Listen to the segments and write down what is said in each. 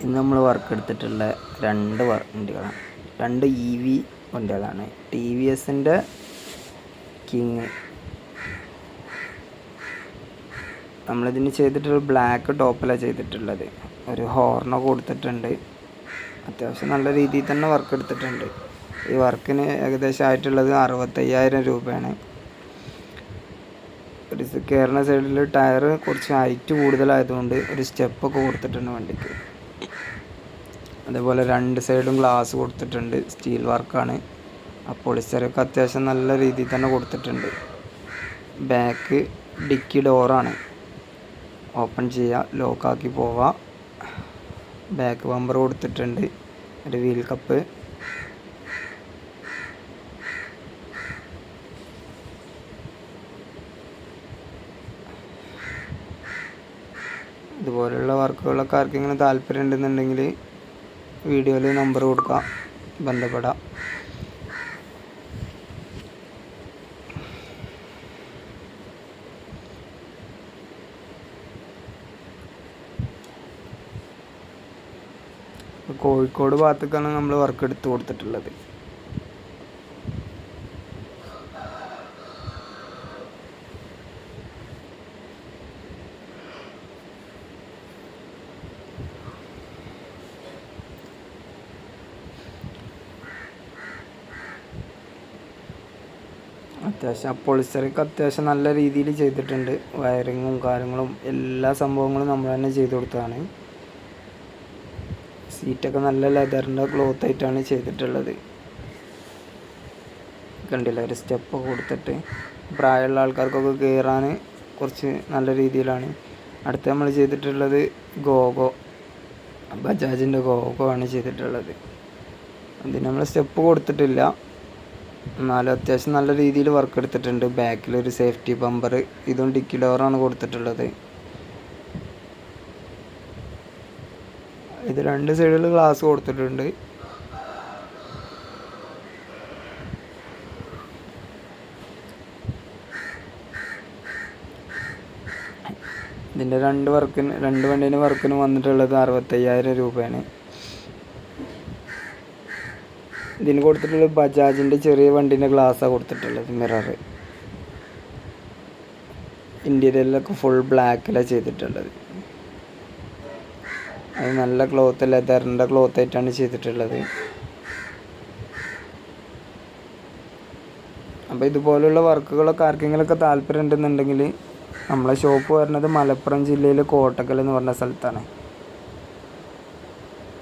ഇന്ന് നമ്മൾ വർക്ക് എടുത്തിട്ടുള്ള വണ്ടികളാണ്. 2 EV വണ്ടികളാണ്. ടി വി എസിൻ്റെ കിങ്. നമ്മളിതിന് ചെയ്തിട്ടുള്ള ബ്ലാക്ക് ടോപ്പിലാണ് ചെയ്തിട്ടുള്ളത്. ഒരു ഹോർണൊക്കെ കൊടുത്തിട്ടുണ്ട്. അത്യാവശ്യം നല്ല രീതിയിൽ തന്നെ വർക്ക് എടുത്തിട്ടുണ്ട്. ഈ വർക്കിന് ഏകദേശം ആയിട്ടുള്ളത് 65,000 രൂപയാണ്. ഒരു കയറുന്ന സൈഡിൽ ടയർ കുറച്ച് ഹൈറ്റ് കൂടുതലായതുകൊണ്ട് ഒരു സ്റ്റെപ്പൊക്കെ കൊടുത്തിട്ടുണ്ട് വണ്ടിക്ക്. അതേപോലെ 2 സൈഡും ഗ്ലാസ് കൊടുത്തിട്ടുണ്ട്. സ്റ്റീൽ വർക്കാണ്. പോളിസ്റ്ററൊക്കെ അത്യാവശ്യം നല്ല രീതിയിൽ തന്നെ കൊടുത്തിട്ടുണ്ട്. ബാക്ക് ഡിക്കി ഡോറാണ്. ഓപ്പൺ ചെയ്യുക, ലോക്കാക്കി പോവാം. ബാക്ക് ബമ്പർ കൊടുത്തിട്ടുണ്ട്. ഒരു വീൽ കപ്പ്. ഇതുപോലെയുള്ള വർക്കുകളൊക്കെ ആർക്കെങ്കിലും താല്പര്യം ഉണ്ടെന്നുണ്ടെങ്കിൽ വീഡിയോയിൽ നമ്പർ കൊടുക്കാം, ബന്ധപ്പെടാം. കോഴിക്കോട് ഭാഗത്തേക്കാണ് നമ്മൾ വർക്ക് എടുത്ത് കൊടുത്തിട്ടുള്ളത്. അത്യാവശ്യം നല്ല രീതിയിൽ ചെയ്തിട്ടുണ്ട്. വയറിങ്ങും കാര്യങ്ങളും എല്ലാ സംഭവങ്ങളും നമ്മൾ തന്നെ ചെയ്ത് കൊടുത്തതാണ്. സീറ്റൊക്കെ നല്ല ലെതറിൻ്റെ ക്ലോത്ത് ആയിട്ടാണ് ചെയ്തിട്ടുള്ളത്. കണ്ടില്ല, ഒരു സ്റ്റെപ്പൊക്കെ കൊടുത്തിട്ട് പ്രായമുള്ള ആൾക്കാർക്കൊക്കെ കയറാൻ കുറച്ച് നല്ല രീതിയിലാണ്. അടുത്ത് നമ്മൾ ചെയ്തിട്ടുള്ളത് ഗോഗോ, ബജാജിൻ്റെ ഗോഗോ ആണ് ചെയ്തിട്ടുള്ളത്. അതിന് നമ്മൾ സ്റ്റെപ്പ് കൊടുത്തിട്ടില്ല, എന്നാലും അത്യാവശ്യം നല്ല രീതിയിൽ വർക്ക് എടുത്തിട്ടുണ്ട്. ബാക്കിലൊരു സേഫ്റ്റി ബമ്പർ, ഇതും ഡിക്കി ഡോറാണ് കൊടുത്തിട്ടുള്ളത്. ഇത് 2 സൈഡിൽ ഗ്ലാസ് കൊടുത്തിട്ടുണ്ട്. ഇതിൻ്റെ 2 വണ്ടീൻ്റെ വർക്കിന് വന്നിട്ടുള്ളത് 65,000 രൂപയാണ്. ഇതിന് കൊടുത്തിട്ടുള്ളത് ബജാജിൻ്റെ ചെറിയ വണ്ടീൻ്റെ ഗ്ലാസ്സാണ് കൊടുത്തിട്ടുള്ളത്. മിറർ ഇൻറ്റീരിയറിലൊക്കെ ഫുൾ ബ്ലാക്കിലാണ് ചെയ്തിട്ടുള്ളത്. അത് നല്ല ക്ലോത്ത്, ലെതറിൻ്റെ ക്ലോത്ത് ആയിട്ടാണ് ചെയ്തിട്ടുള്ളത്. അപ്പോൾ ഇതുപോലുള്ള വർക്കുകളൊക്കെ ആർക്കെങ്കിലുമൊക്കെ താല്പര്യം ഉണ്ടെന്നുണ്ടെങ്കിൽ നമ്മളെ ഷോപ്പ് വരുന്നത് മലപ്പുറം ജില്ലയിൽ കോട്ടക്കൽ എന്ന് പറഞ്ഞ സ്ഥലത്താണ്.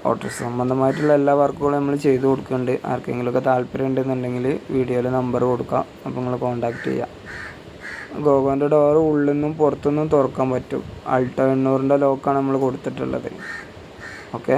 ഓട്ടോ സംബന്ധമായിട്ടുള്ള എല്ലാ വർക്കുകളും നമ്മൾ ചെയ്തു കൊടുക്കുന്നുണ്ട്. ആർക്കെങ്കിലുമൊക്കെ താല്പര്യം ഉണ്ടെന്നുണ്ടെങ്കിൽ വീഡിയോയിൽ നമ്പർ കൊടുക്കാം, അപ്പോൾ നിങ്ങൾ കോൺടാക്റ്റ് ചെയ്യാം. ഗോഗോൻ്റെ ഡോറ് ഉള്ളിൽ നിന്നും പുറത്തുനിന്നും തുറക്കാൻ പറ്റും. അൾട്ടോ 800ൻ്റെ ലോക്കാണ് നമ്മൾ കൊടുത്തിട്ടുള്ളത്. ഓക്കെ.